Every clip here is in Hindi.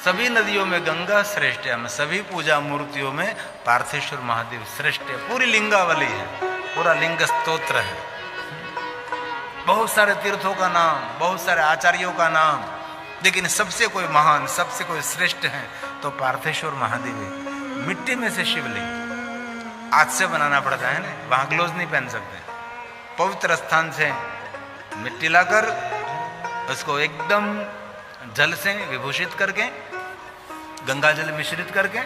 सभी नदियों में गंगा श्रेष्ठ है, हम सभी पूजा मूर्तियों में पार्थेश्वर महादेव श्रेष्ठ है। पूरी लिंगावली है, पूरा लिंग स्तोत्र है, बहुत सारे तीर्थों का नाम, बहुत सारे आचार्यों का नाम, लेकिन सबसे कोई महान, सबसे कोई श्रेष्ठ है तो पार्थेश्वर महादेव है। मिट्टी में से शिवलिंग हाथ से बनाना पड़ता है ना, वहां ग्लोव्स नहीं पहन सकते। पवित्र स्थान से मिट्टी लाकर उसको एकदम जल से विभूषित करके, गंगा जल मिश्रित करके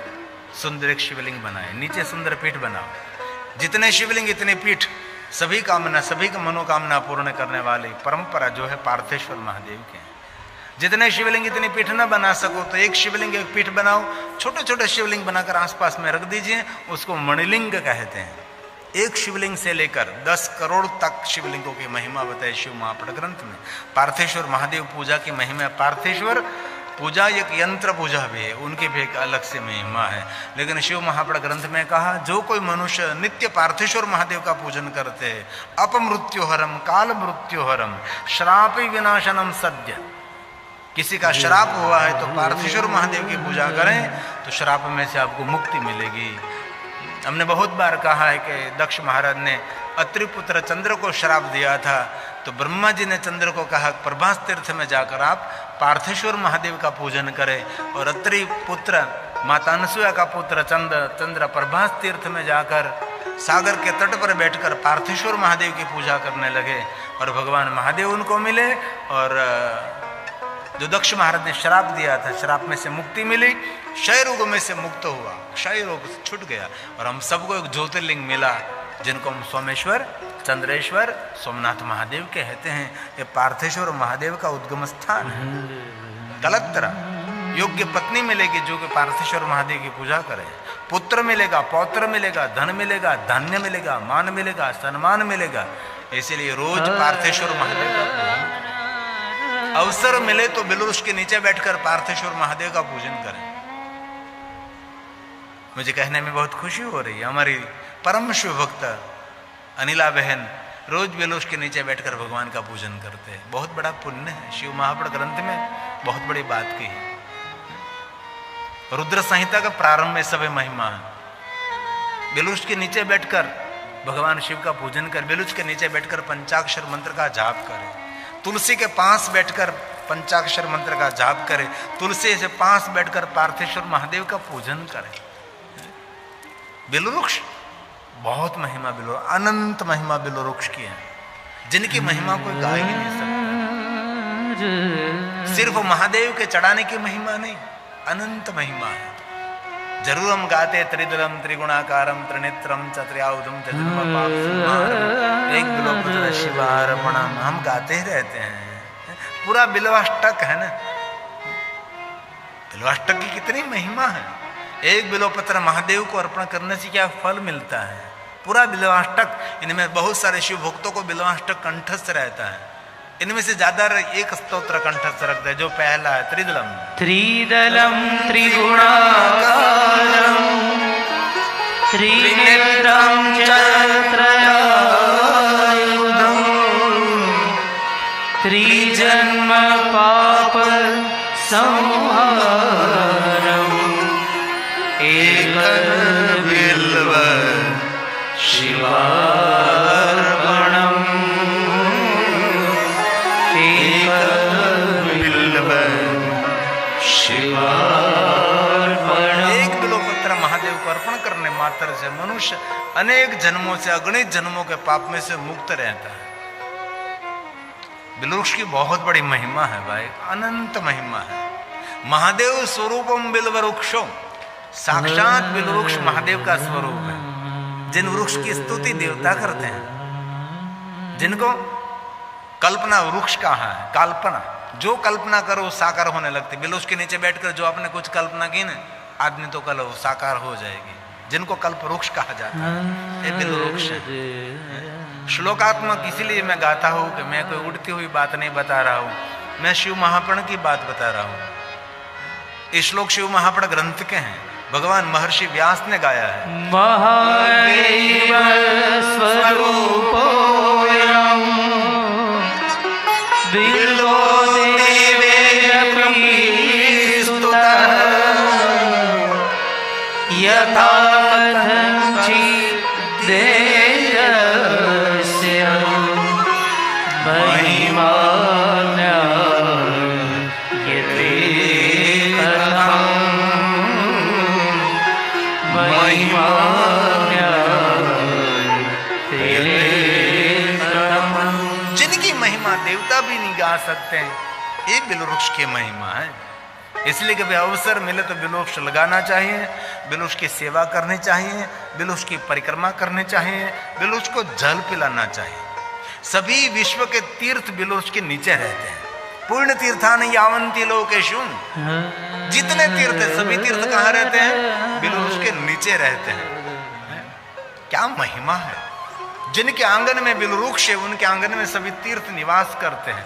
सुंदर एक शिवलिंग बनाए, नीचे सुंदर पीठ बनाओ। जितने शिवलिंग इतने पीठ, सभी कामना, सभी का मनोकामना पूर्ण करने वाली परंपरा जो है पार्थेश्वर महादेव के हैं। जितने शिवलिंग इतनी पीठ न बना सको तो एक शिवलिंग एक पीठ बनाओ, छोटे छोटे शिवलिंग बनाकर आसपास में रख दीजिए, उसको मणिलिंग कहते हैं। एक शिवलिंग से लेकर 10 करोड़ तक शिवलिंगों की महिमा बताए शिव महापट ग्रंथ में। पार्थेश्वर महादेव पूजा की महिमा, पार्थेश्वर पूजा एक यंत्र पूजा भी है, उनकी भी एक अलग से महिमा है। लेकिन शिव महापट ग्रंथ में कहा जो कोई मनुष्य नित्य पार्थेश्वर महादेव का पूजन करते हैं, अपमृत्युहरम काल मृत्युहरम श्रापि विनाशनम सद्य, किसी का श्राप हुआ है तो पार्थेश्वर महादेव की पूजा करें तो श्राप में से आपको मुक्ति मिलेगी। हमने बहुत बार कहा है कि दक्ष महाराज ने अत्रि पुत्र चंद्र को श्राप दिया था, तो ब्रह्मा जी ने चंद्र को कहा प्रभास तीर्थ में जाकर आप पार्थेश्वर महादेव का पूजन करें। और अत्रि पुत्र माता अनसुया का पुत्र चंद्र प्रभास तीर्थ में जाकर सागर के तट पर बैठकर पार्थेश्वर महादेव की पूजा करने लगे और भगवान महादेव उनको मिले। और जो दक्ष महाराज ने श्राप दिया था, श्राप में से मुक्ति मिली, क्षय रोग में से मुक्त हुआ, क्षय रोग छूट गया और हम सबको एक ज्योतिर्लिंग मिला जिनको हम सोमेश्वर, चंद्रेश्वर, सोमनाथ महादेव कहते हैं। ये पार्थेश्वर महादेव का उद्गम स्थान है। कलत्र योग्य पत्नी मिलेगी जो कि पार्थेश्वर महादेव की पूजा करे, पुत्र मिलेगा, पौत्र मिलेगा, धन मिलेगा, धान्य मिलेगा, मान मिलेगा, सम्मान मिलेगा। इसीलिए रोज पार्थेश्वर महादेव का पूजन, अवसर मिले तो बिलवृक्ष के नीचे बैठकर पार्थेश्वर महादेव का पूजन करें। मुझे कहने में बहुत खुशी हो रही है, हमारी परम शिव भक्त अनिला बहन रोज बिलवृक्ष के नीचे बैठकर भगवान का पूजन करते हैं। बहुत बड़ा पुण्य है। शिव महापट ग्रंथ में बहुत बड़ी बात की है। रुद्र संहिता का प्रारंभ में सभी महिमा है। बिलवृक्ष के नीचे बैठकर भगवान शिव का पूजन कर, बिलवृक्ष के नीचे बैठकर पंचाक्षर मंत्र का जाप करें, तुलसी के पास बैठकर पंचाक्षर मंत्र का जाप करें, तुलसी से पास बैठकर पार्थेश्वर महादेव का पूजन करें। बिलवृक्ष बहुत महिमा, बिलवृक्ष अनंत महिमा बिलवृक्ष की है, जिनकी महिमा कोई गा ही नहीं सकता। सिर्फ महादेव के चढ़ाने की महिमा नहीं, अनंत महिमा है। जरूर हम गाते त्रिदलम त्रिगुणाकारम त्रिनेत्रम चत्र्याउदम चतुर्म पाप संहारम एक बिल्वपत्र शिवार्पणम, हम गाते ही रहते हैं। पूरा बिल्वाष्टक है ना, बिल्वाष्टक की कितनी महिमा है। एक बिल्वपत्र महादेव को अर्पण करने से क्या फल मिलता है। पूरा बिल्वाष्टक, इनमें बहुत सारे शिव भक्तों को बिल्वाष्टक कंठस्थ रहता है। इनमें से ज्यादा एक स्तोत्र कंठस्थ रखते हैं जो पहला है त्रिदलम त्रिदलम त्रिगुणाकारम त्रिनेत्रम चत्रयायुधम त्रिजन्म पाप संहारम एक बिल्व शिवार्पणम एक बिल्वपत्र महादेव को अर्पण करने मात्र से मनुष्य अनेक जन्मों से, अगणित जन्मों के पाप में से मुक्त रहता है। बिल्वृक्ष की बहुत बड़ी महिमा है भाई, अनंत महिमा है। महादेव स्वरूपम बिल्वृक्षो, साक्षात बिल्वृक्ष महादेव का स्वरूप है। जिन वृक्ष की स्तुति देवता करते हैं, जिनको कल्पना वृक्ष कहा है, कल्पना जो कल्पना करो साकार होने लगती। बिलवृक्ष के नीचे बैठकर जो आपने कुछ कल्पना की ना, आदमी तो कल वो साकार हो जाएगी। जिनको कल्प वृक्ष कहा जाता है, ये बिलवृक्ष है। श्लोकात्मक इसीलिए मैं गाता हूँ कि मैं कोई उड़ती हुई बात नहीं बता रहा हूँ, मैं शिव महापण की बात बता रहा हूँ। ये श्लोक शिव महापण ग्रंथ के हैं, भगवान महर्षि व्यास ने गाया है। महादेव स्वरूपोऽयं बिल्वो देवेऽपि स्तुतः यथा कथञ्चित् देयस्य महिमा ज्ञायते कथं महिमा जिनकी महिमा देवता भी नहीं गा सकते हैं, ये बिलवृक्ष की महिमा है। इसलिए कभी अवसर मिले तो बिलवृक्ष लगाना चाहिए, बिलवृक्ष की सेवा करनी चाहिए, बिलवृक्ष की परिक्रमा करनी चाहिए, बिलवृक्ष को जल पिलाना चाहिए। सभी विश्व के तीर्थ बिलवृक्ष के नीचे रहते हैं। पूर्ण तीर्थानि यावन्ति लोकेषु, जितने तीर्थ है सभी तीर्थ कहाँ रहते हैं? बिलवृक्ष के नीचे रहते हैं। क्या महिमा है! जिनके आंगन में बिलवृक्ष है उनके आंगन में सभी तीर्थ निवास करते हैं।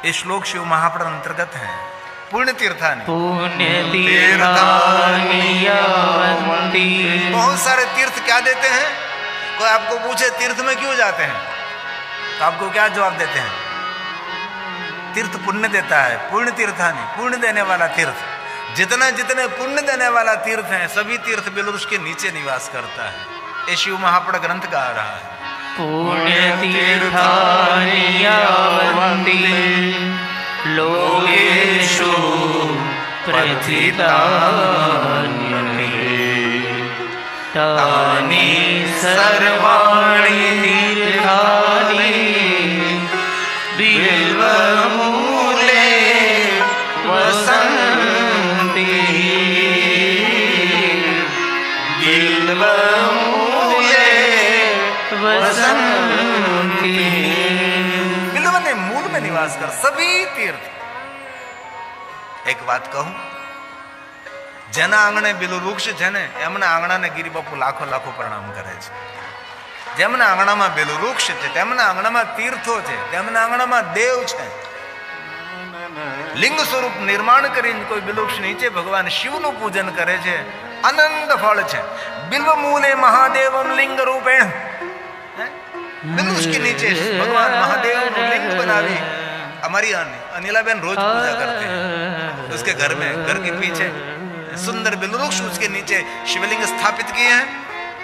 ये श्लोक शिव महापुराण अंतर्गत है। पुण्य तीर्थानि, बहुत सारे तीर्थ क्या देते हैं? कोई आपको पूछे तीर्थ में क्यों जाते हैं तो आपको क्या जवाब देते हैं? तीर्थ पुण्य देता है। पुण्य तीर्थानि, पुण्य देने वाला तीर्थ। जितने जितने पुण्य देने वाला तीर्थ है सभी तीर्थ बिलवृक्ष के नीचे निवास करता है। ये शिव महापुराण ग्रंथ गा रहा है। पुण्य तीर्थानि यावन्ति लोकेषु प्रथितान्यपि तानि सर्वाणि तीर्थानि बिल्वमूले वसन्ति बिल्वमूले वसन्ति। बिल्व ने मूल में निवास कर सभी तीर्थ। एक बात कहूं, જેના આંગણે બિલુ વૃક્ષ છે ને એમના આંગણાને ગિરી બાપુ લાખો લાખો પ્રણામ કરે છે। જેમના આંગણામાં બિલુ વૃક્ષ છે તેમના આંગણામાં તીર્થો છે, તેમના આંગણામાં દેવ છે। લિંગ સ્વરૂપ નિર્માણ કરીને કોઈ બિલુ વૃક્ષ નીચે ભગવાન શિવનું પૂજન કરે છે, અનંત ફળ છે। બિલ્વ મૂલે મહાદેવમ લિંગ રૂપેણ, બિલુ વૃક્ષ के नीचे भगवान महादेव लिंग बनावी। हमारी अनिलाबेन रोज पूजा करते हैं। उसके घर में, घर के पीछे सुंदर बिलवृक्ष, उसके नीचे शिवलिंग स्थापित किए हैं।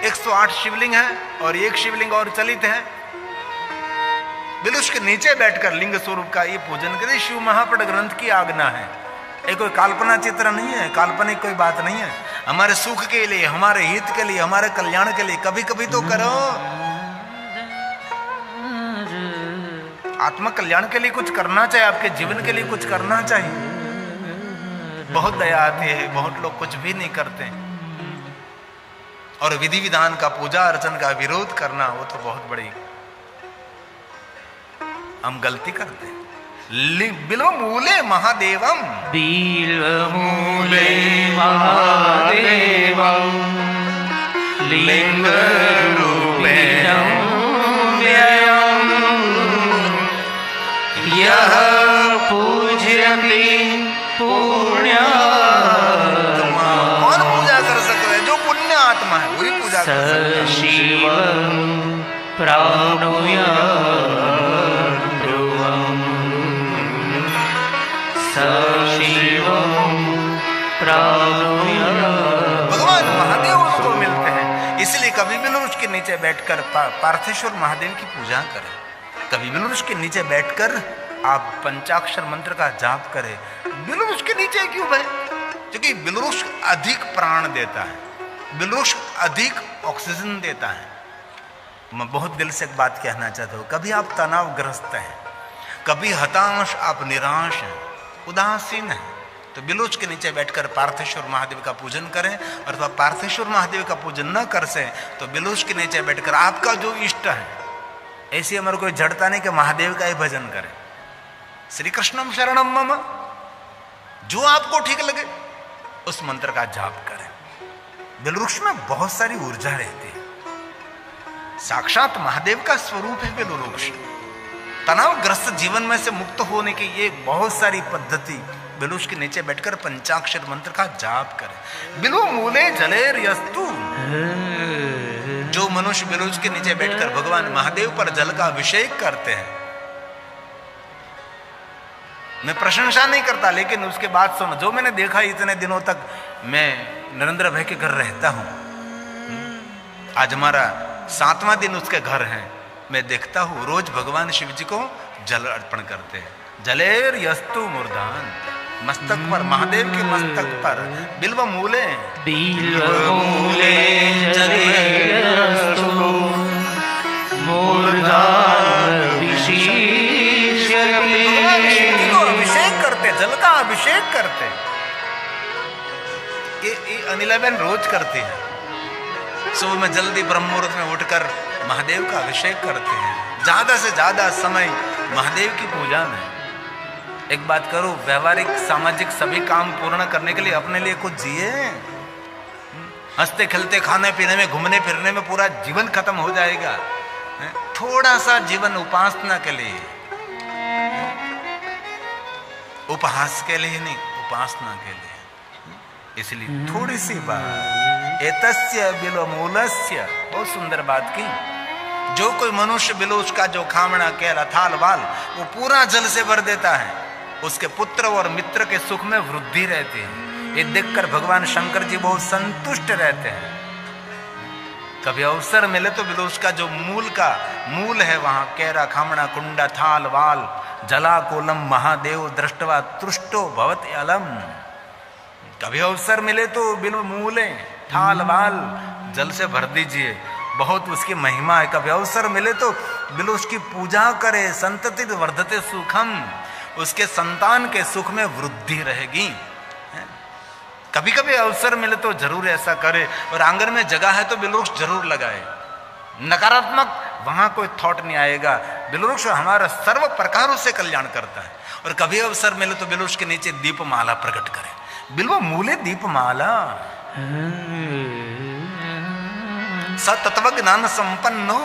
108 शिवलिंग है और एक शिवलिंग और चलित है। बिलवृक्ष के नीचे बैठकर लिंग स्वरूप का ये पूजन करें, शिव महापुराण ग्रंथ की आज्ञा है। ये कोई काल्पना चित्र नहीं है, काल्पनिक कोई बात नहीं है। हमारे सुख के लिए, हमारे हित के लिए, हमारे कल्याण के लिए कभी कभी तो करो। आत्मा कल्याण के लिए कुछ करना चाहिए, आपके जीवन के लिए कुछ करना चाहिए। बहुत दया आती है, बहुत लोग कुछ भी नहीं करते और विधि विधान का, पूजा अर्चन का विरोध करना वो तो बहुत बड़ी हम गलती करते हैं। बिल्व मूले महादेवम, बिल्व मूले महादेवम लिंग रूपेण व्ययम् यः पूज्यते पुण्यात्मा। कौन पूजा कर सकता है? जो पुण्य आत्मा है वही पूजा कर सकता है। शिव प्राणुयात् ध्रुवम् सशिवम् प्राणुयात्। भगवान महादेव उसको मिलते हैं, इसलिए कभी बिलवृक्ष के नीचे बैठकर पार्थेश्वर महादेव की पूजा करें। कभी बिलवृक्ष के नीचे बैठकर आप पंचाक्षर मंत्र का जाप करें। बिलवृक्ष के नीचे क्यों भाई? क्योंकि बिलवृक्ष अधिक प्राण देता है, बिलवृक्ष अधिक ऑक्सीजन देता है। मैं बहुत दिल से एक बात कहना चाहता हूँ, कभी आप तनावग्रस्त हैं, कभी हताश, आप निराश हैं, उदासीन हैं, तो बिलवृक्ष के नीचे बैठकर पार्थेश्वर महादेव का पूजन करें। और तो पार्थेश्वर महादेव का पूजन न कर से तो बिलवृक्ष के नीचे बैठकर आपका जो इष्ट है, ऐसी हमारे कोई जड़ता नहीं कि महादेव का ही भजन करें। श्री कृष्णम शरणम मम, जो आपको ठीक लगे उस मंत्र का जाप करें। बिलवृक्ष में बहुत सारी ऊर्जा रहती है, साक्षात महादेव का स्वरूप है बिलवृक्ष। तनावग्रस्त जीवन में से मुक्त होने की ये बहुत सारी पद्धति, बिलवृक्ष के नीचे बैठकर पंचाक्षर मंत्र का जाप करें। बिल्व मूले जलेर यस्तु, जो मनुष्य बिलवृक्ष के नीचे बैठकर भगवान महादेव पर जल का अभिषेक करते हैं, मैं प्रशंसा नहीं करता, लेकिन उसके बाद सुनो, जो मैंने देखा इतने दिनों तक मैं नरेंद्र भाई के घर रहता हूँ, आज हमारा 7वां दिन उसके घर है। मैं देखता हूँ रोज भगवान शिव जी को जल अर्पण करते हैं। जलेर यस्तु मूर्धान, मस्तक पर, महादेव के मस्तक पर बिल्व मूले बिल्वमूले जलेरस्तु मूर्धान विशिष्यते। भगवान शिव जी को अभिषेक करते, जल का अभिषेक करते। ये अनिलाबेन रोज करती है। सुबह में जल्दी ब्रह्म मुहूर्त में उठकर महादेव का अभिषेक करते हैं। ज्यादा से ज्यादा समय महादेव की पूजा में। एक बात करो, व्यवहारिक सामाजिक सभी काम पूर्ण करने के लिए अपने लिए कुछ जिए। हंसते खेलते खाने पीने में घूमने फिरने में पूरा जीवन खत्म हो जाएगा। थोड़ा सा जीवन उपासना के लिए, उपहास के लिए नहीं, उपासना के लिए। इसलिए थोड़ी सी बात, एतस्य बिल्वमूलस्य, बहुत सुंदर बात की। जो कोई मनुष्य बिलोच का जो खामना केला थाल बाल वो पूरा जल से भर देता है, उसके पुत्र और मित्र के सुख में वृद्धि रहती है। ये देखकर भगवान शंकर जी बहुत संतुष्ट रहते हैं। कभी अवसर मिले तो बिलोच का जो मूल है वहां केरा खामना कुंडा थाल वाल जला कोलम महादेव दृष्टवा तुष्टो भवति अलम। कभी अवसर मिले तो बिल्व मूले थाल वाल जल से भर दीजिए, बहुत उसकी महिमा है। कभी अवसर मिले तो बिल्व उसकी पूजा करे, संतति वर्धते सुखम, उसके संतान के सुख में वृद्धि रहेगी। कभी कभी अवसर मिले तो जरूर ऐसा करे। और आंगन में जगह है तो बिल्व जरूर लगाए। नकारात्मक वहां कोई थॉट नहीं आएगा। बिल्व हमारा सर्व प्रकारों से कल्याण करता है। और कभी अवसर मिले तो बिल्व के नीचे दीपमाला प्रकट करे। बिल्व मूले दीपमाला, सतत्व ज्ञान संपन्नो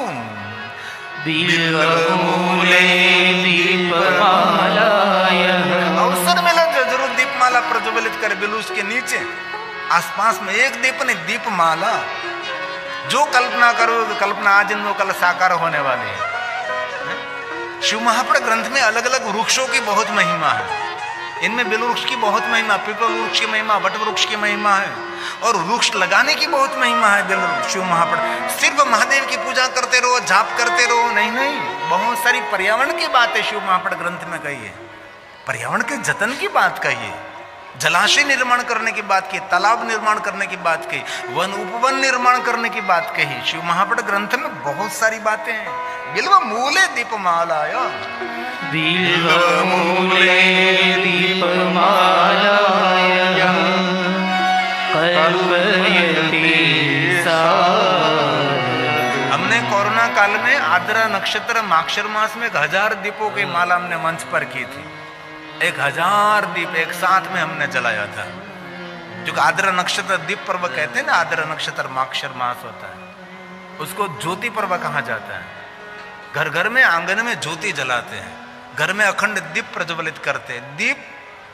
बिल्वमूले दीपमालाय। अवसर मिले तो जरूर दीपमाला प्रज्वलित करे। बिल्व के नीचे आसपास में एक दीप नहीं, दीपमाला। जो कल्पना करोगे, कल्पना आज इन कल साकार होने वाली है। शिव महापुराण ग्रंथ में अलग अलग वृक्षों की बहुत महिमा है। इनमें बिल्व वृक्ष की बहुत महिमा, पीपल वृक्ष की महिमा, वट वृक्ष की महिमा है, और वृक्ष लगाने की बहुत महिमा है। बिल्व शिव महापुराण सिर्फ महादेव की पूजा करते रहो, जाप करते रहो, नहीं नहीं, बहुत सारी पर्यावरण की बातें शिव महापुराण ग्रंथ में कही है। पर्यावरण के जतन की बात कही है, जलाशय निर्माण करने की बात की, तालाब निर्माण करने की बात कही, वन उपवन निर्माण करने की बात कही। शिव महापुराण ग्रंथ में बहुत सारी बातें हैं। बिल्व मूले दीपमालाय, बिल्वमूले दीपमालाय कल्पयति सा। हमने कोरोना काल में आद्रा नक्षत्र माक्षर मास में 1000 दीपों की माला हमने मंच पर की थी। 1000 दीप एक साथ में हमने जलाया था। जो आद्रा नक्षत्र दीप पर्व कहते हैं ना, आद्रा नक्षत्र माक्षर मास होता है, उसको ज्योति पर्व कहा जाता है। घर घर में आंगन में ज्योति जलाते हैं, घर में अखंड दीप प्रज्वलित करते हैं। दीप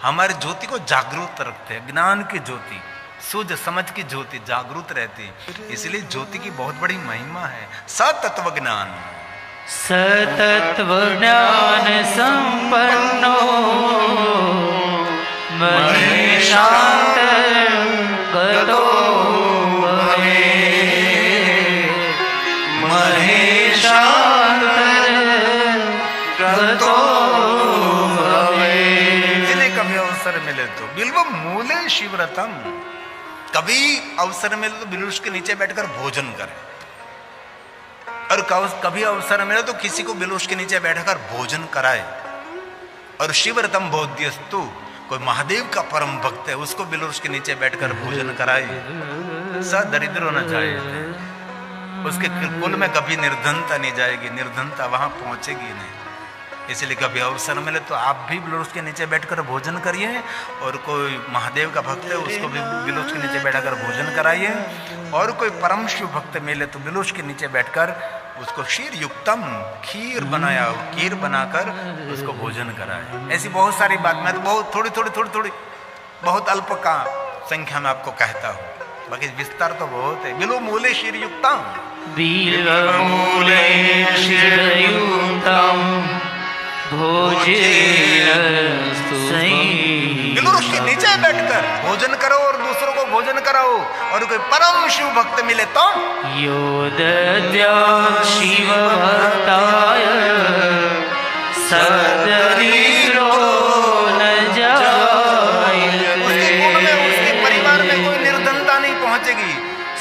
हमारी ज्योति को जागरूक रखते हैं, ज्ञान की ज्योति, सूझ समझ की ज्योति जागरूक रहती है। इसलिए ज्योति की बहुत बड़ी महिमा है। सतत्व ज्ञान, सतत्व ज्ञान संपन्नो महेशांत गतो भवे। महेशांत गतो भवे। जिन्हें कभी अवसर मिले तो बिल्व मूले शिवरतम, कभी अवसर मिले तो बिल्व के नीचे बैठकर भोजन करें। और कभी अवसर मिले तो किसी को बिल्व के नीचे बैठकर भोजन कराए। और शिवरतम बोध्यस्तु, कोई महादेव का परम भक्त है, उसको बिल्व के नीचे बैठकर भोजन कराए। स दरिद्र न जाए, उसके कुल में कभी निर्धनता नहीं जाएगी, निर्धनता वहां पहुंचेगी नहीं। इसलिए कभी अवसर मिले तो आप भी बिल्व के नीचे बैठकर भोजन करिए। और कोई महादेव का भक्त है, उसको भी बिल्व के नीचे बैठकर भोजन कराइए। और कोई परम शिव भक्त मिले तो बिल्व के नीचे बैठकर उसको क्षीर युक्तम, खीर बनाया, खीर बनाकर उसको भोजन कराए। ऐसी बहुत सारी बात, मैं तो बहुत थोड़ी बहुत अल्प का संख्या में आपको कहता हूँ, बाकी विस्तार तो बहुत है। बिल्व मूले क्षीर युक्तम, बिल्वमूले क्षीरयुक्तं भोजेन स्तुति। बिल्व वृक्ष के नीचे बैठकर भोजन करो और दूसरों को भोजन कराओ, और कोई परम शिव भक्त मिले तो यो दद्या शिव भक्ताय सदरीरो न जायते। उसके गुण में, उसके परिवार में कोई निर्धनता नहीं पहुंचेगी।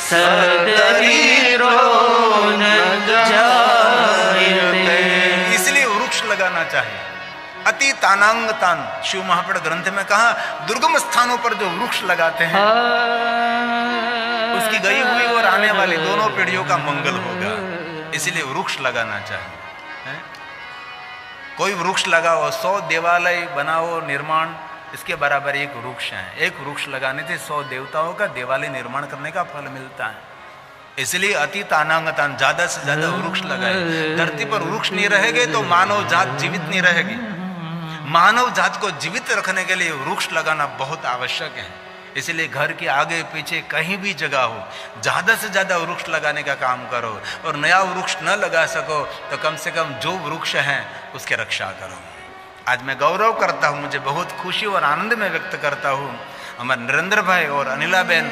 सदरीरो न जायते। इसलिए वृक्ष लगाना चाहिए। अति तानांग तान, शिव महापुराण ग्रंथ में कहा, दुर्गम स्थानों पर जो वृक्ष लगाते हैं उसकी गई हुई और आने वाली दोनों पीढ़ियों का मंगल होगा। इसलिए वृक्ष लगाना चाहिए। है? कोई वृक्ष लगाओ, 100 देवालय बनाओ निर्माण, इसके बराबर एक वृक्ष है। एक वृक्ष लगाने से 100 देवताओं का देवालय निर्माण करने का फल मिलता है। इसलिए अति तानांगतान, ज्यादा से ज्यादा वृक्ष लगाए। धरती पर वृक्ष नहीं रहेंगे तो मानव जात जीवित नहीं रहेगी। मानव जात को जीवित रखने के लिए वृक्ष लगाना बहुत आवश्यक है। इसलिए घर के आगे पीछे कहीं भी जगह हो, ज्यादा से ज्यादा वृक्ष लगाने का काम करो। और नया वृक्ष न लगा सको तो कम से कम जो वृक्ष हैं उसके रक्षा करो। आज मैं गौरव करता हूँ, मुझे बहुत खुशी और आनंद में व्यक्त करता हूँ। हमारे नरेंद्र भाई और अनिला बहन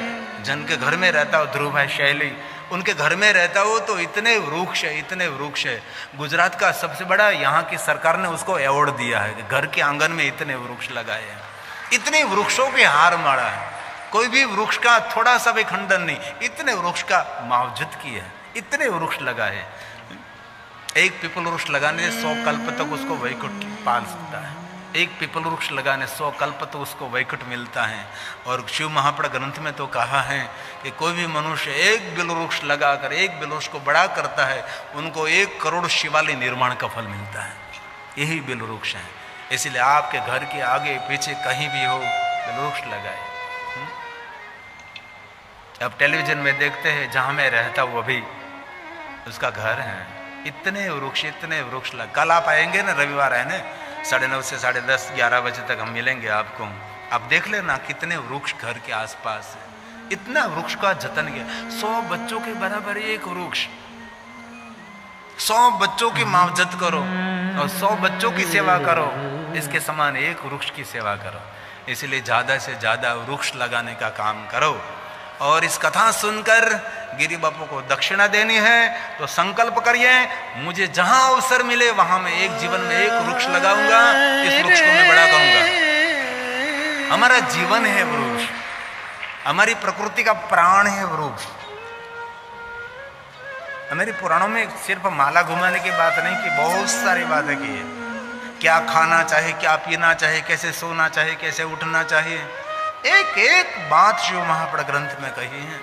जिनके घर में रहता हो, ध्रुव भाई शैली, उनके घर में रहता हो तो इतने वृक्ष है, इतने वृक्ष है। गुजरात का सबसे बड़ा, यहाँ की सरकार ने उसको अवार्ड दिया है कि घर के आंगन में इतने वृक्ष लगाए हैं। इतने वृक्षों के हार मारा है, कोई भी वृक्ष का थोड़ा सा भी खंडन नहीं, इतने वृक्ष का मावजत किया है, इतने वृक्ष लगाए। एक पीपल वृक्ष लगाने से 100 कल्प तक उसको वैकुंठ पाल सकता है। एक पीपल वृक्ष लगाने 100 कल्प तो उसको वैकुंठ मिलता है। और शिव महापुराण ग्रंथ में तो कहा है कि कोई भी मनुष्य एक बिल वृक्ष लगाकर एक बिल वृक्ष को बड़ा करता है, उनको 1 करोड़ शिवालय निर्माण का फल मिलता है। यही बिल वृक्ष है। इसलिए आपके घर के आगे पीछे कहीं भी हो बिल वृक्ष लगाए। अब टेलीविजन में देखते हैं, जहां मैं रहता हूं अभी उसका घर है, इतने वृक्ष लग। कल आप आएंगे ना, रविवार है ना, 9:30 से 10:30 11 बजे तक हम मिलेंगे आपको। आप देख लेना कितने वृक्ष घर के आसपास है। इतना वृक्ष का जतन किया। 100 बच्चों के बराबर एक वृक्ष। 100 बच्चों की मावजत करो और 100 बच्चों की सेवा करो, इसके समान एक वृक्ष की सेवा करो। इसलिए ज्यादा से ज्यादा वृक्ष लगाने का काम करो। और इस कथा सुनकर गिरी बापू को दक्षिणा देनी है तो संकल्प करिए, मुझे जहां अवसर मिले वहां मैं एक जीवन में एक वृक्ष लगाऊंगा, इस वृक्ष को मैं बड़ा करूंगा। हमारा जीवन है वृक्ष, हमारी प्रकृति का प्राण है वृक्ष। हमारे पुराणों में सिर्फ माला घुमाने की बात नहीं की, बहुत सारी बातें की है। क्या खाना चाहिए, क्या पीना चाहिए, कैसे सोना चाहिए, कैसे उठना चाहिए, एक एक बात शिव महापुराण ग्रंथ में कही है।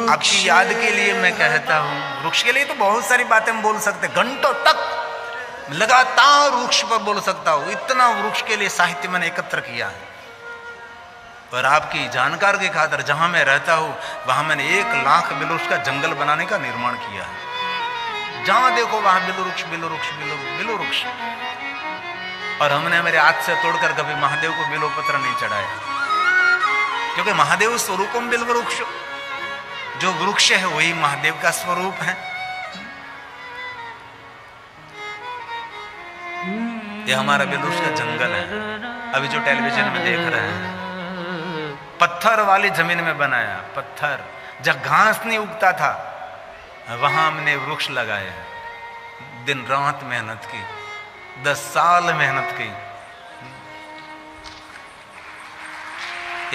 आपकी याद के लिए मैं कहता हूं, वृक्ष के लिए तो बहुत सारी बातें हम बोल सकते, घंटों तक लगातार वृक्ष पर बोल सकता हूं। इतना वृक्ष के लिए साहित्य मैंने एकत्र किया है। पर आपकी जानकार के खातिर जहां मैं रहता हूं वहां मैंने 1 लाख बिलवृक्ष का जंगल बनाने का निर्माण किया है। जहां देखो वहां बिलवृक्ष बिलवृक्ष बिलवृक्ष। और हमने मेरे हाथ से तोड़कर कभी महादेव को बिल्वपत्र नहीं चढ़ाया, क्योंकि महादेव स्वरूपम बिल्ववृक्ष, जो वृक्ष है वही महादेव का स्वरूप है। ये हमारा बिलवृक्ष का जंगल है। अभी जो टेलीविजन में देख रहे हैं, पत्थर वाली जमीन में बनाया, पत्थर जब घास नहीं उगता था वहां हमने वृक्ष लगाए हैं। दिन रात मेहनत की, 10 साल मेहनत की।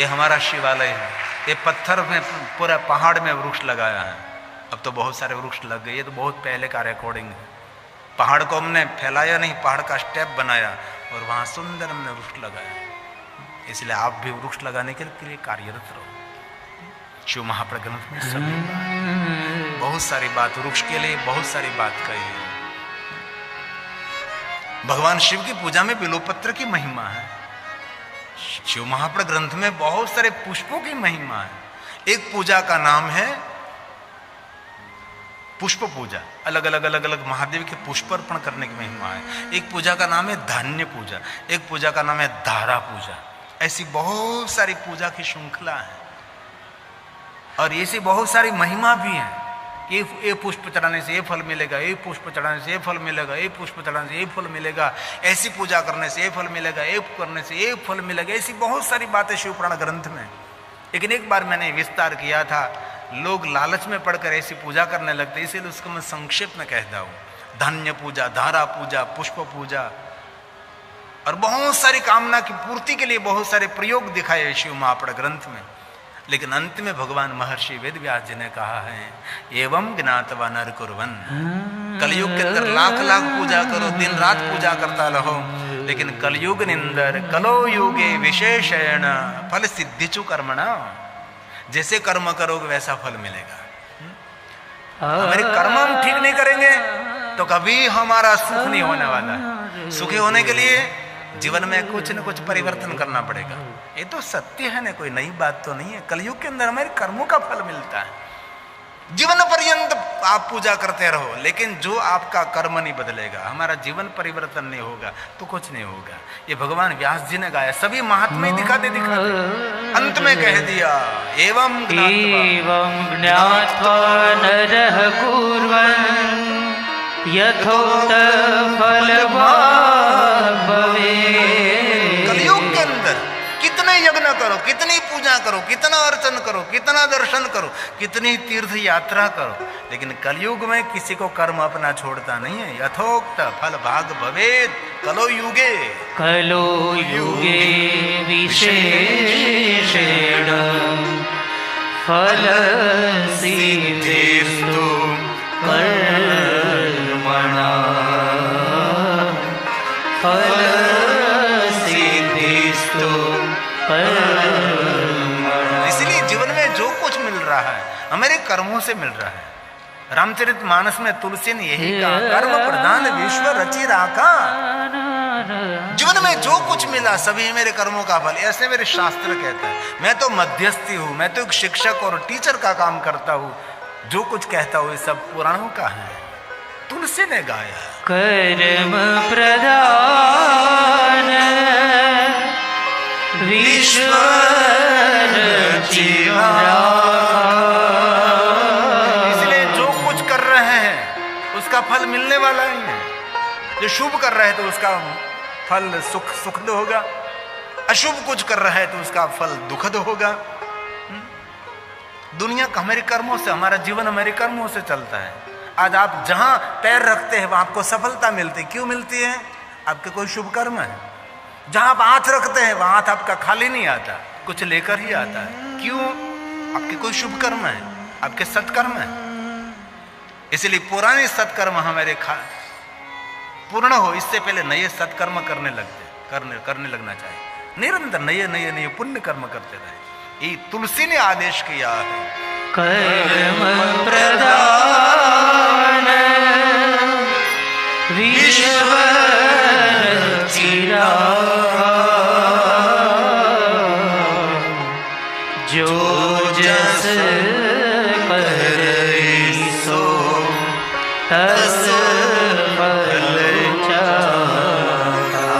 ये हमारा शिवालय है। ये पत्थर में पूरा पहाड़ में वृक्ष लगाया है। अब तो बहुत सारे वृक्ष लग गए, ये तो बहुत पहले का रिकॉर्डिंग है। पहाड़ को हमने फैलाया नहीं, पहाड़ का स्टेप बनाया और वहां सुंदर हमने वृक्ष लगाया। इसलिए आप भी वृक्ष लगाने के लिए कार्यरत रहो। शिव महापुराण ग्रंथ में सभी बहुत सारी बात वृक्ष के लिए बहुत सारी बात कही है। भगवान शिव की पूजा में बिल्वपत्र की महिमा है। शिव महापुराण ग्रंथ में बहुत सारे पुष्पों की महिमा है। एक पूजा का नाम है पुष्प पूजा, अलग अलग महादेव के पुष्प अर्पण करने की महिमा है। एक पूजा का नाम है धान्य पूजा, एक पूजा का नाम है धारा पूजा। ऐसी बहुत सारी पूजा की श्रृंखला है और ऐसी बहुत सारी महिमा भी है। कि ये पुष्प चढ़ाने से ये फल मिलेगा, ये पुष्प चढ़ाने से ये फल मिलेगा, ये पुष्प चढ़ाने से ये फल मिलेगा, ऐसी पूजा करने से ये फल मिलेगा, ये करने से ये फल मिलेगा, ऐसी बहुत सारी बातें शिव पुराण ग्रंथ में। लेकिन एक बार मैंने विस्तार किया था, लोग लालच में पड़कर ऐसी पूजा करने लगते, इसीलिए उसको मैं संक्षेप में कहता हूँ। धान्य पूजा, धारा पूजा, पुष्प पूजा और बहुत सारी कामना की पूर्ति के लिए बहुत सारे प्रयोग दिखाए शिव महापुराण ग्रंथ में। लेकिन अंत में भगवान महर्षि वेद व्यास जी ने कहा है, एवं ज्ञातवा नर कुर्वन। कलयुग के अंदर लाख लाख पूजा करो, दिन रात पूजा करता रहो, लेकिन कलयुग निंदर कलो युगे विशेषण फल सिद्धिचु कर्मणा। जैसे कर्म करोगे वैसा फल मिलेगा। हमारे कर्म हम ठीक नहीं करेंगे तो कभी हमारा सुख नहीं होने वाला है। सुखी होने के लिए जीवन में कुछ न कुछ परिवर्तन करना पड़ेगा। ये तो सत्य है ना, कोई नई बात तो नहीं है। कलयुग के अंदर हमारे कर्मों का फल मिलता है। जीवन पर्यंत आप पूजा करते रहो, लेकिन जो आपका कर्म नहीं बदलेगा, हमारा जीवन परिवर्तन नहीं होगा तो कुछ नहीं होगा। ये भगवान व्यास जी ने गाया, सभी महात्मा दिखाते दिखाते अंत में कह दिया, एवं ज्ञात्वा नरः कुर्वन् यथोक्त फलभाग् भवेत्। कलयुग के अंदर कितने यज्ञ करो, कितनी पूजा करो, कितना अर्चन करो, कितना दर्शन करो, कितनी तीर्थ यात्रा करो, लेकिन कलयुग में किसी को कर्म अपना छोड़ता नहीं है। यथोक्त फल भाग भवेत् कलो युगे। कलो युगे विशेषेण फल सिद्धिस्तु कर्मणा फल सिद्धिस्तु कर्मणा। इसलिए जीवन में जो कुछ मिल रहा है हमारे कर्मों से मिल रहा है। रामचरितमानस में तुलसी ने यही कहा, कर्म प्रधान विश्व रचि राखा। जीवन में जो कुछ मिला सभी मेरे कर्मों का फल, ऐसे मेरे शास्त्र कहता है। मैं तो मध्यस्थी हूं, मैं तो एक शिक्षक और टीचर का काम करता हूं। जो कुछ कहता हूं ये सब पुराणों का है, तुलसी ने गाया। कर्म प्रधान विश्व रचि इसलिए जो कुछ कर रहे हैं उसका फल मिलने वाला ही है। जो शुभ कर रहे हैं तो उसका फल सुखद होगा, अशुभ कुछ कर रहा है तो उसका फल दुखद होगा। दुनिया का हमारे कर्मों से, हमारा जीवन हमारे कर्मों से चलता है। आज आप जहां पैर रखते हैं वहां आपको सफलता मिलती है। क्यों मिलती है? आपके कोई शुभ कर्म है। जहां आप हाथ रखते हैं वहां हाथ आपका खाली नहीं आता, कुछ लेकर ही आता है। क्यों? आपके कोई शुभ कर्म है, आपके सत्कर्म है। इसलिए पुराने सत्कर्म हमारे पूर्ण हो, इससे पहले नए सत्कर्म करने लगना चाहिए। निरंतर नए पुण्य कर्म करते रहे। ये तुलसी ने आदेश किया है। कर्म प्रधान विश्व रचि राखा। जो जस करै सो तस फल चाखा।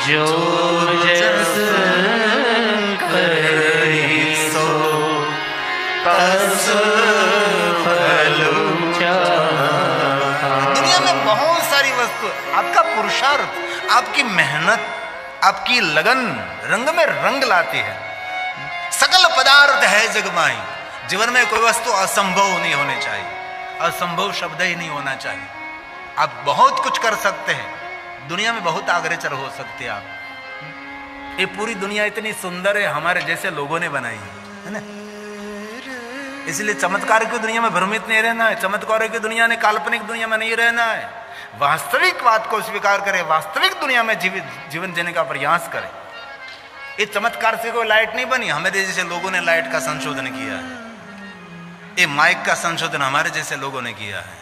जो जस करै सो तस फल चाखा। दुनिया में बहुत सारी वस्तु, आपका पुरुषार्थ, आपकी मेहनत, आपकी लगन रंग में रंग लाती है। सकल पदार्थ है जगमाई। जीवन में कोई वस्तु असंभव नहीं होनी चाहिए, असंभव शब्द ही नहीं होना चाहिए। आप बहुत कुछ कर सकते हैं, दुनिया में बहुत अग्रसर हो सकते हैं आप। ये पूरी दुनिया इतनी सुंदर है, हमारे जैसे लोगों ने बनाई है ना। इसलिए चमत्कार की दुनिया में भ्रमित नहीं रहना है। चमत्कारों की दुनिया ने काल्पनिक दुनिया में नहीं रहना है। वास्तविक बात को स्वीकार करें, वास्तविक दुनिया में जीवन जीने का प्रयास करें। ये चमत्कार से कोई लाइट नहीं बनी, हमारे जैसे लोगों ने लाइट का संशोधन किया है। ये माइक का संशोधन हमारे जैसे लोगों ने किया है।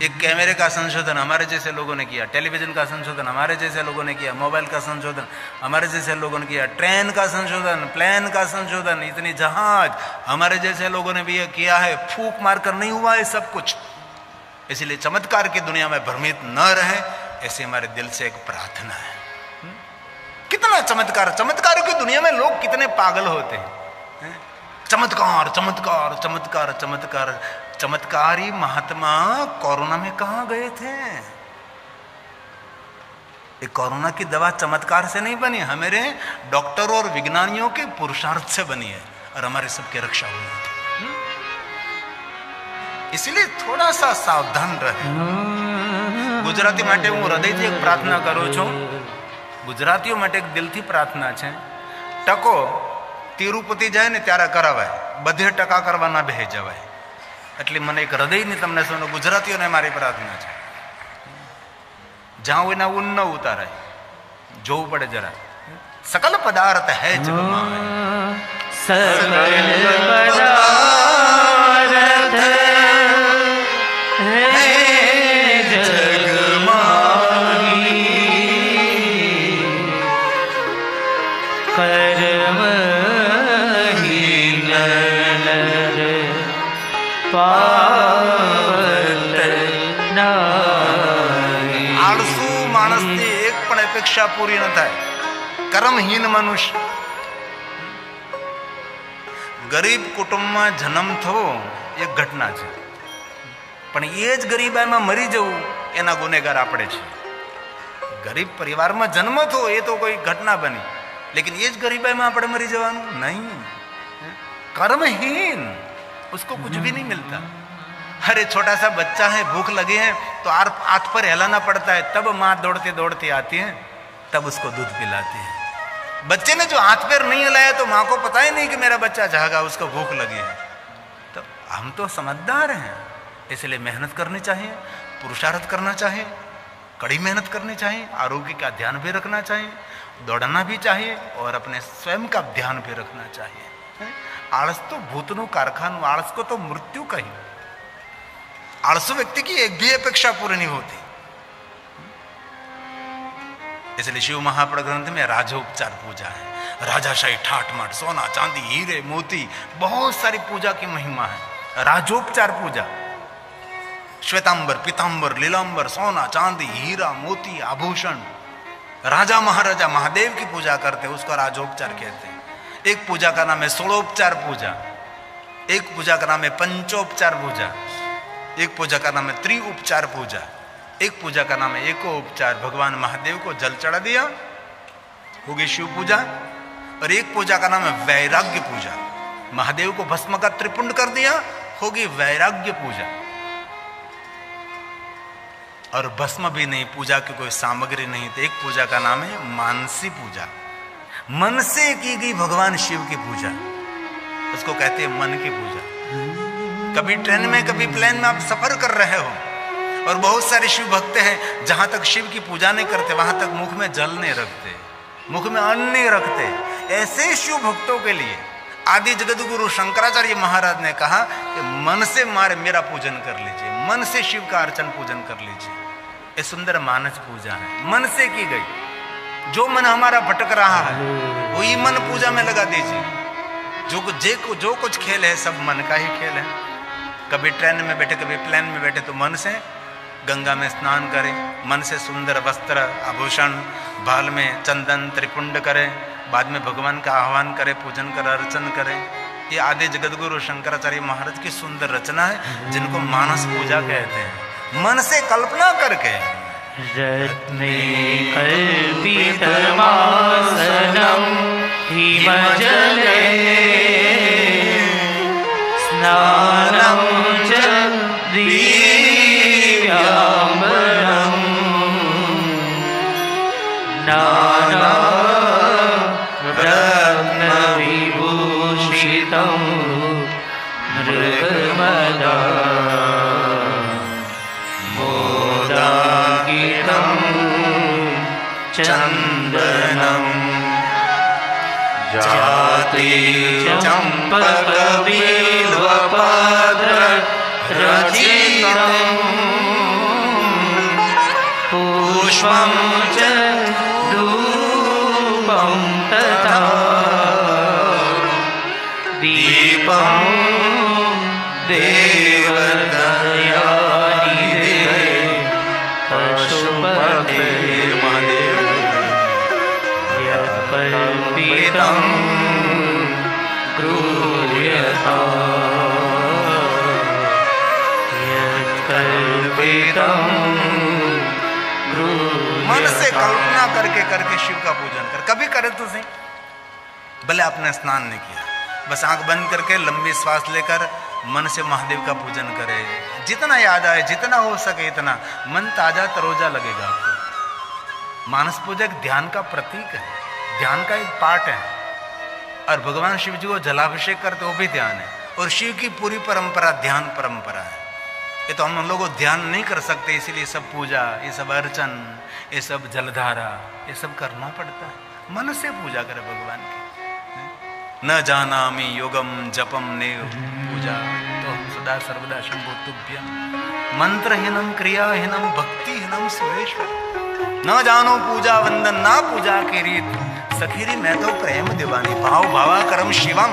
एक कैमरे का संशोधन हमारे जैसे लोगों ने किया, टेलीविजन का संशोधन हमारे जैसे लोगों ने किया, मोबाइल का संशोधन हमारे जैसे लोगों ने किया, ट्रेन का संशोधन, प्लेन का संशोधन, इतनी जहाज हमारे जैसे लोगों ने भी किया है। फूंक मारकर नहीं हुआ है सब कुछ। इसलिए चमत्कार की दुनिया में भ्रमित न रहे, ऐसे हमारे दिल से एक प्रार्थना है। कितना चमत्कार, चमत्कारों की दुनिया में लोग कितने पागल होते हैं। चमत्कार चमत्कार चमत्कार चमत्कार। चमत्कारी महात्मा कोरोना में कहां गए थे? ये कोरोना की दवा चमत्कार से नहीं बनी, हमारे डॉक्टरों और विज्ञानियों के पुरुषार्थ से बनी है और हमारे सबकी रक्षा हुई है। इसलिए थोड़ा सा सावधान रहे। गुजराती માટે હું હૃદયથી એક પ્રાર્થના કરું છું। ગુજરાતીઓ માટે એક દિલથી પ્રાર્થના છે, ટકો તિરુપતિ જાય ને ત્યારે કરાવાય, બધે ટકા કરવા ના બેહી જવાય। એટલે મને એક હૃદયની તમને સૌને ગુજરાતીઓને મારી પ્રાર્થના છે, જ્યાં હોય ઉન ન ઉતારાય, જોવું પડે જરા। सकल पदार्थ है जग माहे, सकल पदार्थ है जग माही, कर्महीन नर पावत नाहि। आळसू माणसनी एक पण अपेक्षा पूरी न थाय। कर्महीन मनुष्य, गरीब कुटुंब में जन्म थवो एक घटना है, पण ये ज गरीबाई में मरी जवुं एना गुनेगार आपणे छे। गरीब परिवार में जन्म थो ये तो कोई घटना बनी, लेकिन ये ज गरीबाई में आपणे मरी जवानुं नहीं। कर्महीन उसको कुछ भी नहीं मिलता। अरे छोटा सा बच्चा है, भूख लगी है तो हाथ पर हिलाना पड़ता है, तब माँ दौड़ती दौड़ती आती है, तब उसको दूध पिलाती है। बच्चे ने जो हाथ पैर नहीं हिलाया तो माँ को पता ही नहीं कि मेरा बच्चा जागा, उसको भूख लगी है। तो हम तो समझदार हैं, इसलिए मेहनत करनी चाहिए, पुरुषार्थ करना चाहिए, कड़ी मेहनत करनी चाहिए, आरोग्य का ध्यान भी रखना चाहिए, दौड़ना भी चाहिए और अपने स्वयं का ध्यान भी रखना चाहिए। आलस तो भूतनु कारखानु, आलस को तो मृत्यु कही। आलसू व्यक्ति की एक भी अपेक्षा पूरी नहीं होती। इसलिए शिव महापुराण ग्रंथ में राजोपचार पूजा है। राजाशाही ठाट माट, सोना चांदी हीरे मोती, बहुत सारी पूजा की महिमा है। राजोपचार पूजा, श्वेतांबर पीतांबर लीलांबर, सोना चांदी हीरा मोती आभूषण, राजा महाराजा महादेव की पूजा करते हैं, उसको राजोपचार कहते हैं। एक पूजा का नाम है षोड़ोपचार पूजा, एक पूजा का नाम है पंचोपचार पूजा, एक पूजा का नाम है त्रिउपचार पूजा, एक पूजा का नाम है एकोपचार, भगवान महादेव को जल चढ़ा दिया, होगी शिव पूजा। और एक पूजा का नाम है वैराग्य पूजा, महादेव को भस्म का त्रिपुंड कर दिया, होगी वैराग्य पूजा। और भस्म भी नहीं, पूजा की कोई सामग्री नहीं, तो एक पूजा का नाम है मानसी पूजा, मन से की गई भगवान शिव की पूजा, उसको कहते हैं मन की पूजा। कभी ट्रेन में कभी प्लेन में आप सफर कर रहे हो और बहुत सारे शिव भक्त हैं, जहां तक शिव की पूजा नहीं करते वहां तक मुख में जल नहीं रखते, मुख में अन्न नहीं रखते। ऐसे शिव भक्तों के लिए आदि जगत गुरु शंकराचार्य महाराज ने कहा कि मन से मेरा पूजन कर लीजिए, मन से शिव का अर्चन पूजन कर लीजिए। ये सुंदर मानस पूजा है, मन से की गई। जो मन हमारा भटक रहा है वही मन पूजा में लगा दीजिए। जो कुछ खेल है सब मन का ही खेल है। कभी ट्रेन में बैठे कभी प्लेन में बैठे तो मन से गंगा में स्नान करें, मन से सुंदर वस्त्र आभूषण बाल में चंदन त्रिपुंड करें, बाद में भगवान का आह्वान करें, पूजन करें, अर्चन करें। ये आदि जगत गुरु शंकराचार्य महाराज की सुंदर रचना है, जिनको मानस पूजा कहते हैं। मन से कल्पना करके रत्ने कल्पितमासनं हिमजले स्नानं च दिव्याम्बरं नानारत्नविभूषितं मृगमदा मोदाङ्कितं चन्दनं जाति चम्पकबिल्वपत्र रचितं पुष्पं च धूपं तथा दीपं देवदयानिधे पशुपते यत्कल्पितं क्रूर्यता यत्कल्पितं मन से कल्पना करके करके शिव का पूजन कर। कभी करे तो सही, भले आपने स्नान नहीं किया, बस आंख बंद करके लंबी श्वास लेकर मन से महादेव का पूजन करे। जितना याद आए, जितना हो सके इतना, मन ताजा तरोजा लगेगा आपको। मानस पूजा एक ध्यान का प्रतीक है, ध्यान का एक पार्ट है। और भगवान शिव जी को जलाभिषेक करते वो भी ध्यान है। और शिव की पूरी परंपरा ध्यान परंपरा है। ये तो हम लोग ध्यान नहीं कर सकते, इसीलिए सब पूजा, ये सब अर्चन, ये सब जलधारा, ये सब करना पड़ता है। मन से पूजा करे भगवान की। न जानामि योगम जपम नेव पूजा तो हम सदा सर्वदा शंभो तुभ्यम मंत्रहीनम क्रियाहीनम भक्तिहीनम सुरेश्वर। न जानो पूजा वंदन ना पूजा की रीत, सखीरी मैं तो प्रेम दीवानी, भाव भावा करम शिवम।